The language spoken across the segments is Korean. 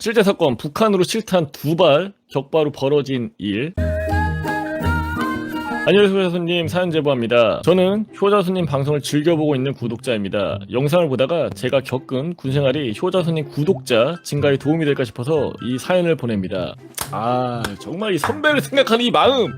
실제 사건, 북한으로 실탄 2발 격바로 벌어진 일. 안녕하세요, 효자손님 사연 제보합니다. 저는 효자손님 방송을 즐겨보고 있는 구독자입니다. 영상을 보다가 제가 겪은 군생활이 효자손님 구독자 증가에 도움이 될까 싶어서 이 사연을 보냅니다. 정말 이 선배를 생각하는 이 마음!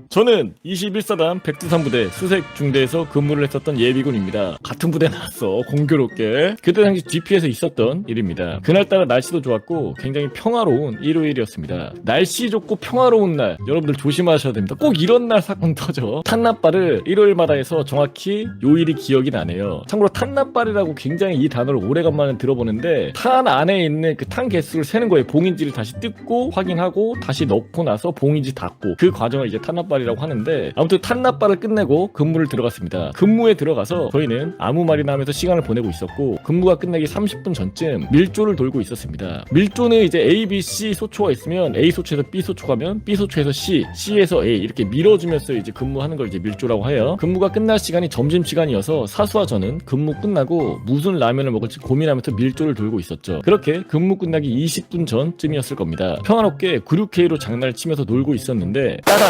저는 21사단 백두산부대 수색중대에서 근무를 했었던 예비군입니다. 같은 부대 나왔어, 공교롭게. 그때 당시 GP에서 있었던 일입니다. 그날따라 날씨도 좋았고 굉장히 평화로운 일요일이었습니다. 날씨 좋고 평화로운 날, 여러분들 조심하셔야 됩니다. 꼭 이런 날 사건 터져. 탄납발을 일요일마다 해서 정확히 요일이 기억이 나네요. 참고로 탄납발이라고 굉장히 이 단어를 오래간만에 들어보는데, 탄 안에 있는 그 탄 개수를 세는 거예요. 봉인지를 다시 뜯고 확인하고 다시 넣고 나서 봉인지 닫고, 그 과정을 이제 탄납발이라고 하는데, 아무튼 탄납발을 끝내고 근무를 들어갔습니다. 근무에 들어가서 저희는 아무 말이나 하면서 시간을 보내고 있었고, 근무가 끝나기 30분 전쯤 밀조를 돌고 있었습니다. 밀조는 이제 A, B, C 소초가 있으면 A 소초에서 B 소초 가면 B 소초에서 C, C에서 A 이렇게 밀어주면서 이제 근무하는 걸 이제 밀조라고 해요. 근무가 끝날 시간이 점심시간이어서 사수와 저는 근무 끝나고 무슨 라면을 먹을지 고민하면서 밀조를 돌고 있었죠. 그렇게 근무 끝나기 20분 전쯤이었을 겁니다. 평화롭게 96K로 장난을 치면서 놀고 있었는데 따당!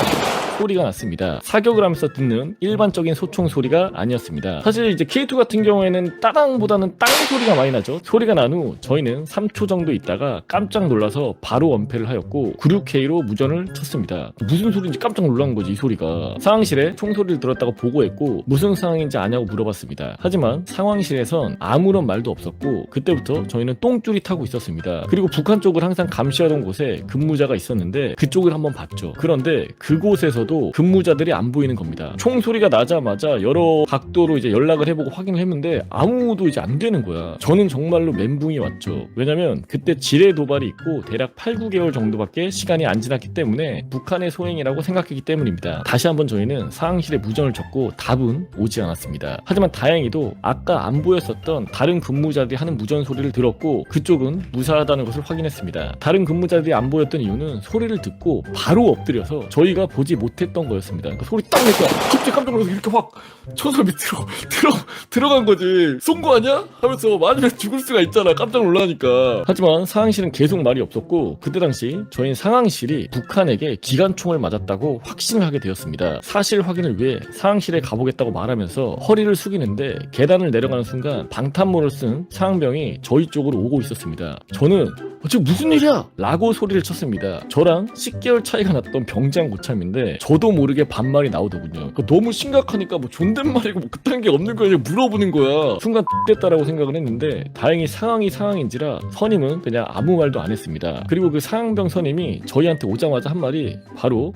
소리가 났습니다. 사격을 하면서 듣는 일반적인 소총 소리가 아니었습니다. 사실 이제 K2 같은 경우에는 따당보다는 땅 소리가 많이 나죠. 소리가 난 후 저희는 3초 정도 있다가 깜짝 놀라서 바로 은폐를 하였고 96K로 무전을 쳤습니다. 무슨 소리인지 깜짝 놀란 거지, 이 소리가. 상황실에 총소리를 들었다고 보고했고 무슨 상황인지 아냐고 물어봤습니다. 하지만 상황실에선 아무런 말도 없었고 그때부터 저희는 똥줄이 타고 있었습니다. 그리고 북한 쪽을 항상 감시하던 곳에 근무자가 있었는데 그쪽을 한번 봤죠. 그런데 그곳에서 근무자들이 안 보이는 겁니다. 총소리가 나자마자 여러 각도로 이제 연락을 해보고 확인을 했는데 아무도 이제 안 되는 거야. 저는 정말로 멘붕이 왔죠. 왜냐면 그때 지뢰 도발이 있고 대략 8, 9개월 정도밖에 시간이 안 지났기 때문에 북한의 소행이라고 생각했기 때문입니다. 다시 한번 저희는 상황실에 무전을 쳤고 답은 오지 않았습니다. 하지만 다행히도 아까 안 보였었던 다른 근무자들이 하는 무전 소리를 들었고 그쪽은 무사하다는 것을 확인했습니다. 다른 근무자들이 안 보였던 이유는 소리를 듣고 바로 엎드려서 저희가 보지 못했던 거였습니다. 그러니까 소리 딱 내니까 갑자기 깜짝 놀라서 이렇게 확 천설 밑으로 들어간 거지. 쏜 거 아니야? 하면서 맞으면 죽을 수가 있잖아, 깜짝 놀라니까. 하지만 상황실은 계속 말이 없었고 그때 당시 저희는 상황실이 북한에게 기관총을 맞았다고 확신을 하게 되었습니다. 사실 확인을 위해 상황실에 가보겠다고 말하면서 허리를 숙이는데 계단을 내려가는 순간 방탄모를 쓴 상병이 저희 쪽으로 오고 있었습니다. 저는 지금 무슨 일이야? 라고 소리를 쳤습니다. 저랑 10개월 차이가 났던 병장 고참인데 저도 모르게 반말이 나오더군요. 그러니까 너무 심각하니까 뭐 존댓말이고 뭐 그딴 게 없는 거야. 물어보는 거야. 순간 됐다라고 생각을 했는데 다행히 상황이 상황인지라 선임은 그냥 아무 말도 안 했습니다. 그리고 그 상병 선임이 저희한테 오자마자 한 말이 바로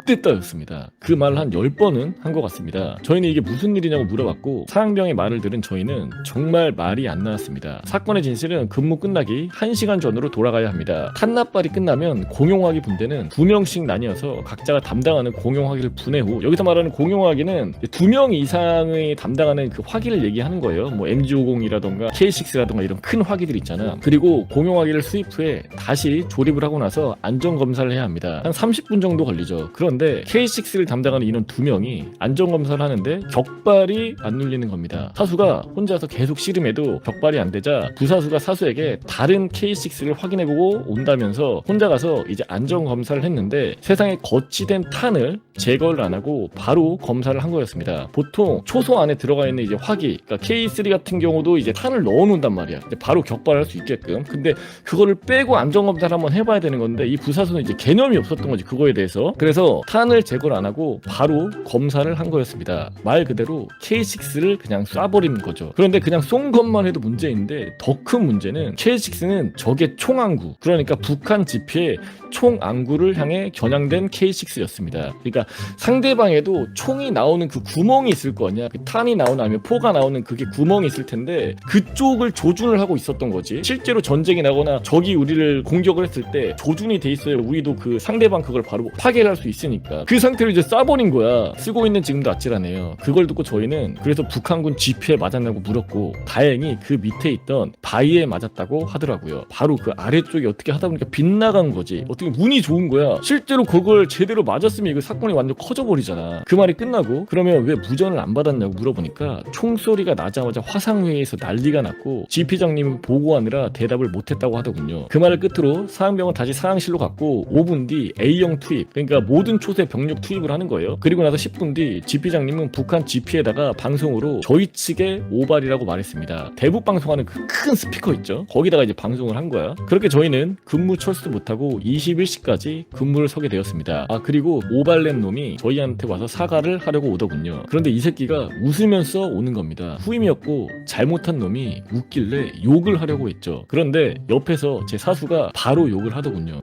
됐다였습니다. 그 말을 한 10번은 한 것 같습니다. 저희는 이게 무슨 일이냐고 물어봤고 상병의 말을 들은 저희는 정말 말이 안 나왔습니다. 사건의 진실은 근무 끝나기 1시간 전으로 돌아가야 합니다. 탄납발이 끝나면 공용화기 분대는 2명씩 나뉘어서 각자가 담당하는 공용화기를 분해 후, 여기서 말하는 공용화기는 2명 이상의 담당하는 그 화기를 얘기하는 거예요. 뭐 MG50이라던가 K6라던가 이런 큰 화기들 있잖아. 그리고 공용화기를 수입 후에 다시 조립을 하고 나서 안전검사를 해야 합니다. 한 30분 정도 걸리죠. 그런데 K6를 담당하는 인원 2명이 안전검사를 하는데 격발이 안 눌리는 겁니다. 사수가 혼자서 계속 씨름해도 격발이 안 되자 부사수가 사수에게 다른 K6를 확인해보고 온다면서 혼자 가서 이제 안전검사를 했는데 세상에 거치된 탄을 제거를 안 하고 바로 검사를 한 거였습니다. 보통 초소 안에 들어가 있는 이제 화기, 그러니까 K3 같은 경우도 이제 탄을 넣어 놓는단 말이야. 바로 격발할 수 있게끔. 근데 그거를 빼고 안전검사를 한번 해봐야 되는 건데 이 부사수는 이제 개념이 없었던 거지, 그거에 대해서. 그래서 탄을 제거를 안 하고 바로 검사를 한 거였습니다. 말 그대로 K6를 그냥 쏴버리는 거죠. 그런데 그냥 쏜 것만 해도 문제인데 더 큰 문제는 K6는 적의 총안구, 그러니까 북한 지피의 총안구를 향해 겨냥된 K6였습니다. 그러니까 상대방에도 총이 나오는 그 구멍이 있을 거 아니야. 그 탄이 나오나 아니면 포가 나오는 그게 구멍이 있을 텐데 그쪽을 조준을 하고 있었던 거지. 실제로 전쟁이 나거나 적이 우리를 공격을 했을 때 조준이 돼 있어요. 우리도 그 상대방 그걸 바로 파괴를 할 수 있으니까. 있으니까 그 상태로 이제 쏴버린 거야. 쓰고 있는 지금도 아찔하네요. 그걸 듣고 저희는 그래서 북한군 GP에 맞았냐고 물었고 다행히 그 밑에 있던 바위에 맞았다고 하더라고요. 바로 그 아래쪽이 어떻게 하다 보니까 빗나간 거지. 어떻게 운이 좋은 거야. 실제로 그걸 제대로 맞았으면 이거 사건이 완전 커져버리잖아. 그 말이 끝나고 그러면 왜 무전을 안 받았냐고 물어보니까 총소리가 나자마자 화상회의에서 난리가 났고 GP장님이 보고하느라 대답을 못했다고 하더군요. 그 말을 끝으로 사항병은 다시 사항실로 갔고 5분 뒤 A형 투입, 그러니까 모든 초세 병력 투입을 하는 거예요. 그리고 나서 10분 뒤 GP장님은 북한 GP에다가 방송으로 저희 측의 오발이라고 말했습니다. 대북 방송하는 그 큰 스피커 있죠. 거기다가 이제 방송을 한 거야. 그렇게 저희는 근무 철수 못하고 21시까지 근무를 서게 되었습니다. 아, 그리고 오발낸 놈이 저희한테 와서 사과를 하려고 오더군요. 그런데 이 새끼가 웃으면서 오는 겁니다. 후임이었고 잘못한 놈이 웃길래 욕을 하려고 했죠. 그런데 옆에서 제 사수가 바로 욕을 하더군요.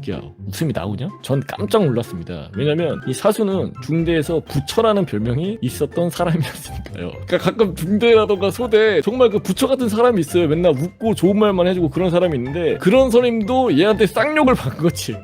야, 웃음이 나오냐? 전 깜짝 놀랐습니다. 왜냐면 이 사수는 중대에서 부처라는 별명이 있었던 사람이었으니까요. 그러니까 가끔 중대라던가 소대 정말 그 부처 같은 사람이 있어요. 맨날 웃고 좋은 말만 해주고 그런 사람이 있는데 그런 선임도 얘한테 쌍욕을 받은 거지.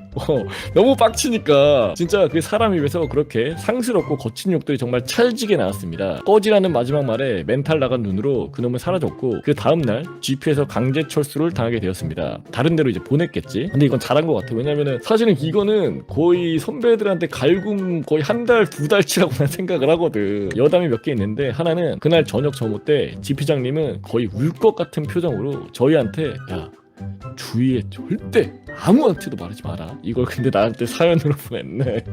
너무 빡치니까 진짜 그 사람 입에서 그렇게 상스럽고 거친 욕들이 정말 찰지게 나왔습니다. 꺼지라는 마지막 말에 멘탈 나간 눈으로 그놈은 사라졌고 그 다음날 GP에서 강제 철수를 당하게 되었습니다. 다른 데로 이제 보냈겠지. 근데 이건 잘한 것 같아. 왜냐면은 사실은 이거는 거의 선배들한테 갈굼 거의 한 달, 두 달치라고 난 생각을 하거든. 여담이 몇 개 있는데 하나는 그날 저녁 점호 때 GP장님은 거의 울 것 같은 표정으로 저희한테 야, 주위에 절대 아무한테도 말하지 마라. 이걸 근데 나한테 사연으로 보냈네.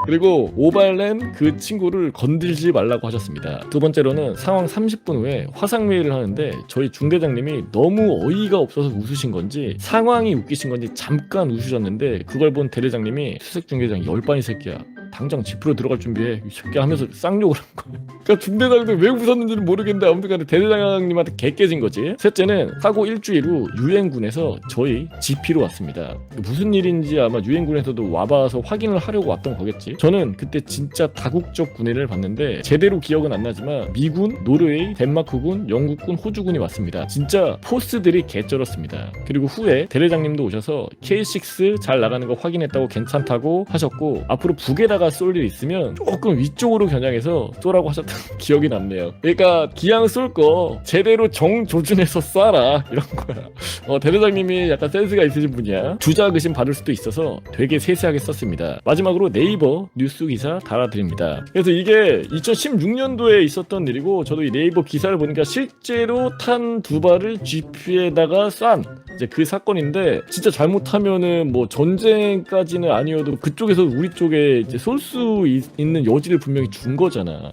그리고 오발낸 그 친구를 건들지 말라고 하셨습니다. 두 번째로는 상황 30분 후에 화상회의를 하는데 저희 중대장님이 너무 어이가 없어서 웃으신 건지 상황이 웃기신 건지 잠깐 웃으셨는데 그걸 본 대대장님이 수색 중대장 열반이 새끼야, 당장 집으로 들어갈 준비해 이 새끼 하면서 쌍욕을 한 거예요. 그러니까 중대장도 왜 웃었는지는 모르겠는데 아무튼 간에 대대장님한테 개 깨진 거지. 셋째는 사고 일주일 후 유엔군에서 저희 GP로 왔습니다. 무슨 일인지 아마 유엔군에서도 와봐서 확인을 하려고 왔던 거겠지. 저는 그때 진짜 다국적 군회를 봤는데 제대로 기억은 안 나지만 미군, 노르웨이, 덴마크군, 영국군, 호주군이 왔습니다. 진짜 포스들이 개쩔었습니다. 그리고 후에 대대장님도 오셔서 K6 잘 나가는 거 확인했다고 괜찮다고 하셨고 앞으로 북에다가 쏠 일 있으면 조금 위쪽으로 겨냥해서 쏘라고 하셨던 기억이 남네요. 그러니까 기왕 쏠 거 제대로 정조준해서 쏴라 이런 거야. 대대장님이 약간 센스가 있으신 분이야. 주작 의심 받을 수도 있어서 되게 세세하게 썼습니다. 마지막으로 네이버 뉴스 기사 달아드립니다. 그래서 이게 2016년도에 있었던 일이고 저도 이 네이버 기사를 보니까 실제로 탄 두 발을 GP에다가 쏜 이제 그 사건인데 진짜 잘못하면은 뭐 전쟁까지는 아니어도 그쪽에서 우리 쪽에 이제 쏠 수 있는 여지를 분명히 준 거잖아.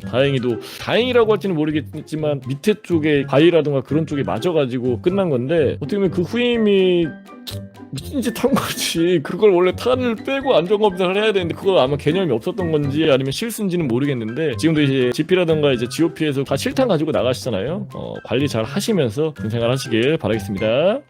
다행이라고 할지는 모르겠지만 밑에 쪽에 바위라던가 그런 쪽에 맞아가지고 끝난 건데 어떻게 보면 그 후임이 미친 짓 한 거지. 그걸 원래 탄을 빼고 안전검사를 해야 되는데 그걸 아마 개념이 없었던 건지 아니면 실수인지는 모르겠는데 지금도 이제 GP라던가 이제 GOP에서 다 실탄 가지고 나가시잖아요. 관리 잘 하시면서 군 생활 하시길 바라겠습니다.